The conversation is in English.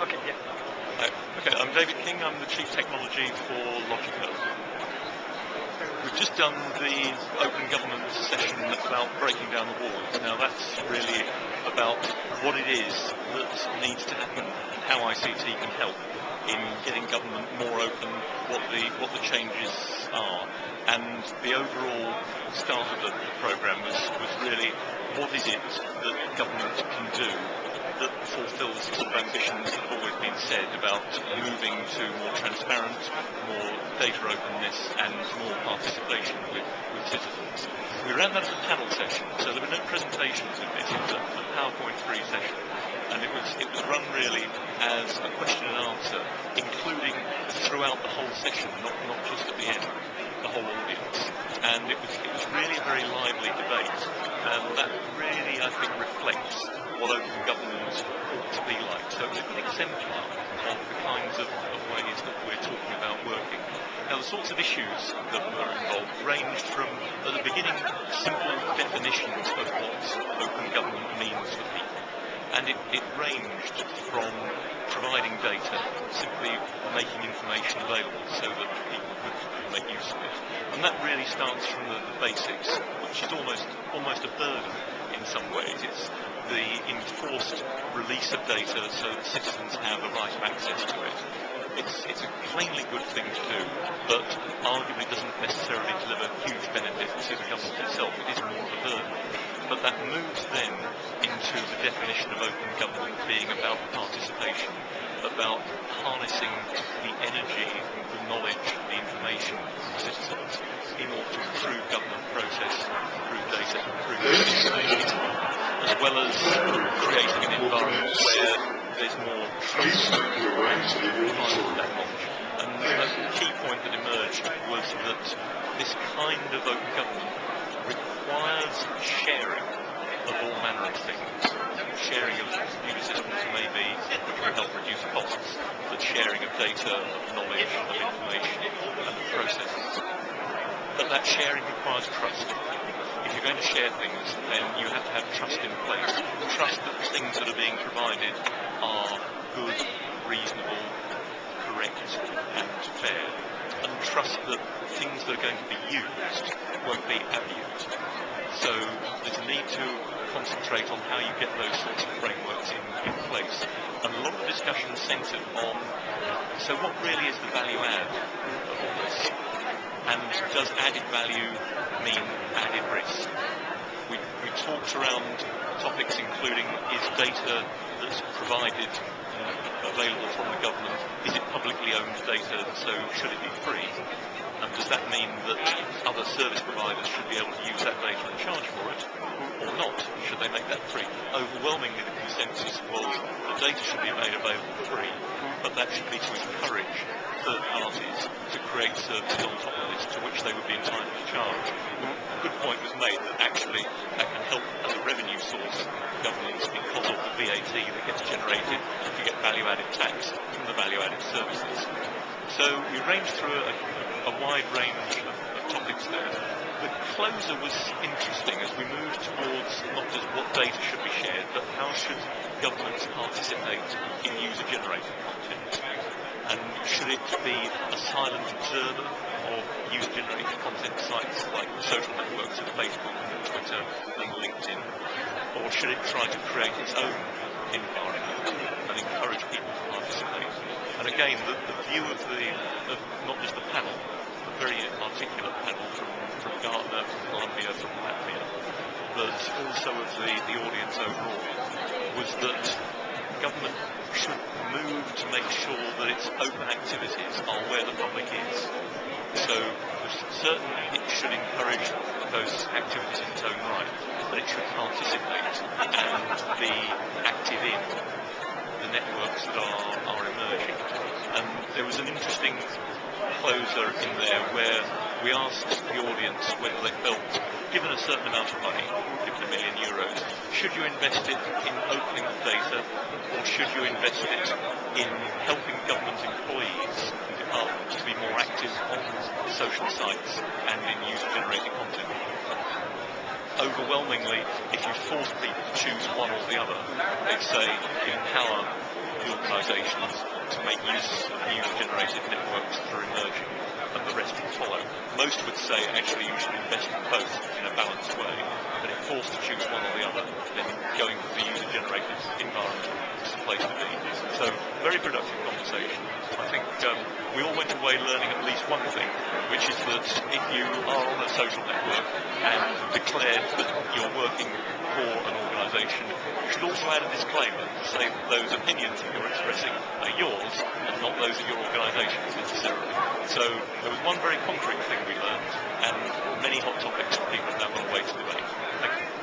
Okay, yeah. Okay, I'm David King. I'm the Chief Technology for Logico. We've just done the Open Government session about breaking down the walls. Now that's really about what it is that needs to happen and how ICT can help in getting government more open, what the changes are. And the overall start of the programme was really what is it that government can do that fulfills the sort of ambitions that have always been said about moving to more transparent, more data openness and more participation with citizens. We ran that as a panel session, so there were no presentations in this. It was a PowerPoint-free session, and it was run really as a question and answer, including throughout the whole session, not just at the end, the whole audience. And it was really a very lively debate, and that really, I think, reflects what open government ought to be like. So it was a good exemplar of the kinds of ways that we're talking about working. Now the sorts of issues that were involved ranged from, at the beginning, simple definitions of what open government means for people. And it ranged from providing data, simply making information available so that people could make use of it. And that really starts from the basics, which is almost a burden in some ways. It's the enforced release of data so that citizens have a right of access to it. It's a plainly good thing to do, but arguably doesn't necessarily deliver huge benefit to the government itself. It is more of a burden. But that moves then into the definition of open government being about participation, about harnessing the energy, the knowledge, the information of citizens in order to improve government process, improve data, improve information, as well as creating an environment where there's more trust behind that knowledge. And a key point that emerged was that this kind of open government requires sharing of all manner of things. Sharing of computer systems maybe can help reduce costs, but sharing of data, of knowledge, of information, and of processes. But that sharing requires trust. If you're going to share things, then you have to have trust in place. Trust that the things that are being provided are good, reasonable, correct, and fair. And trust that things that are going to be used won't be abused. So there's a need to concentrate on how you get those sorts of frameworks in place. And a lot of the discussion centred on, so what really is the value add of all this? And does added value mean added risk? We talked around topics including, is data that's provided available from the government, is it publicly owned data, so should it be free? And does that mean that other service providers should be able to use that data and charge for it, or not? Should they make that free? Overwhelmingly, the consensus was the data should be made available free, but that should be to encourage third parties to create services on top of this to which they would be entitled to charge. A good point was made that actually that can help as a revenue source for governments because of the VAT that gets generated if you get value-added tax from the value-added services. So we ranged through a wide range of topics there. The closer was interesting as we moved towards not just what data should be shared, but how should governments participate in user-generated content. And should it be a silent observer of user-generated content sites like social networks of Facebook and Twitter and LinkedIn? Or should it try to create its own environment and encourage people to participate? And again, the view of not just the panel, a very articulate panel from Gartner, from Colombia, from Latvia, but also of the audience overall, was that government should move to make sure that its open activities are where the public is. So certainly it should encourage those activities in its own right, but it should participate and be active in the networks that are emerging. And there was an interesting closer in there where we asked the audience whether they felt, given a certain amount of money, given €1 million, should you invest it in opening up data, or should you invest it in helping government employees and departments to be more active on social sites and in user-generated content? Overwhelmingly, if you force people to choose one or the other, they'd say empower the organisations to make use of user-generated networks that are emerging, and the rest will follow. Most would say actually you should invest in both in a balanced way, but if forced to choose one or the other, then going for the user-generated environment is the place to be. So, very productive conversation. I think we all went away learning at least one thing, which is that if you are on a social network and declared that you're working for an organisation, you should also add a disclaimer to say that those opinions that you're expressing are yours and not those of your organisation necessarily. So there was one very concrete thing we learned, and many hot topics that people have now gone away to debate. Thank you.